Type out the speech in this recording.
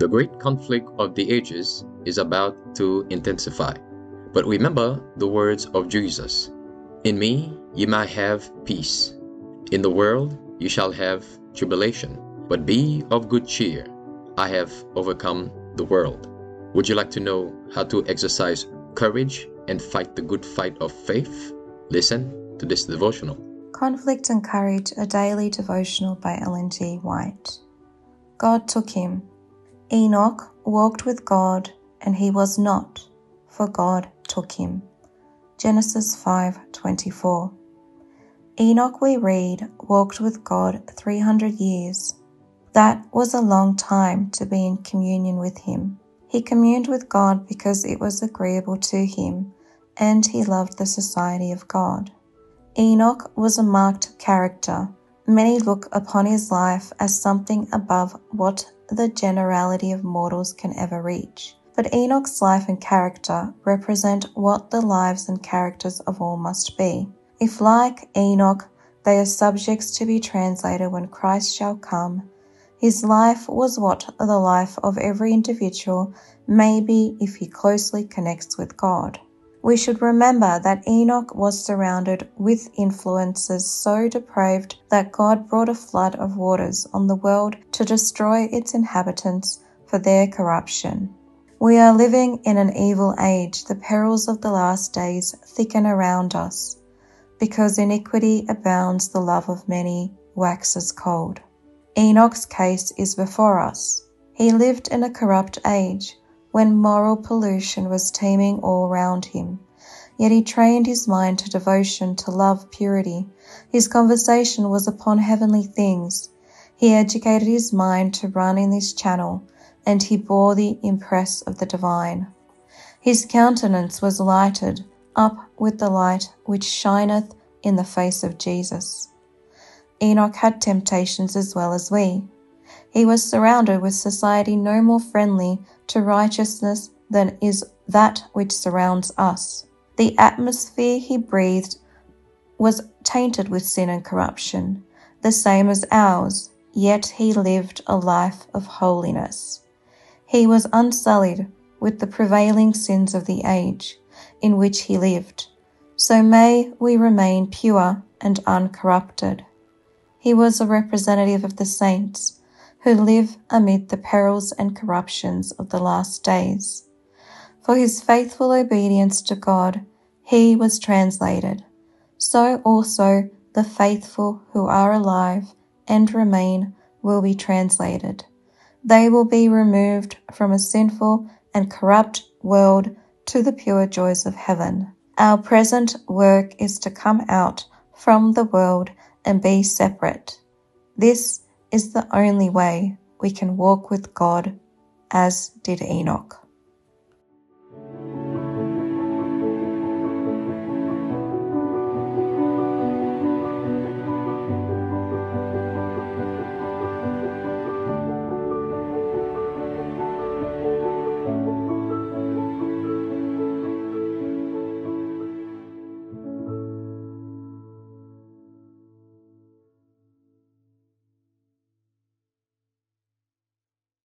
The great conflict of the ages is about to intensify. But remember the words of Jesus. In me ye might have peace. In the world you shall have tribulation. But be of good cheer. I have overcome the world. Would you like to know how to exercise courage and fight the good fight of faith? Listen to this devotional. Conflict and Courage, a daily devotional by Ellen G. White. God took him. Enoch walked with God, and he was not, for God took him. Genesis 5:24. Enoch, we read, walked with God 300 years. That was a long time to be in communion with him. He communed with God because it was agreeable to him, and he loved the society of God. Enoch was a marked character. Many look upon his life as something above what the generality of mortals can ever reach. But Enoch's life and character represent what the lives and characters of all must be. If, like Enoch, they are subjects to be translated when Christ shall come, his life was what the life of every individual may be if he closely connects with God. We should remember that Enoch was surrounded with influences so depraved that God brought a flood of waters on the world to destroy its inhabitants for their corruption. We are living in an evil age. The perils of the last days thicken around us. Because iniquity abounds, the love of many waxes cold. Enoch's case is before us. He lived in a corrupt age, when moral pollution was teeming all round him. Yet he trained his mind to devotion, to love, purity. His conversation was upon heavenly things. He educated his mind to run in this channel, and he bore the impress of the divine. His countenance was lighted up with the light which shineth in the face of Jesus. Enoch had temptations as well as we. He was surrounded with society no more friendly to righteousness than is that which surrounds us. The atmosphere he breathed was tainted with sin and corruption, the same as ours, yet he lived a life of holiness. He was unsullied with the prevailing sins of the age in which he lived. So may we remain pure and uncorrupted. He was a representative of the saints who live amid the perils and corruptions of the last days. For his faithful obedience to God, he was translated. So also the faithful who are alive and remain will be translated. They will be removed from a sinful and corrupt world to the pure joys of heaven. Our present work is to come out from the world and be separate. This is the only way we can walk with God, as did Enoch.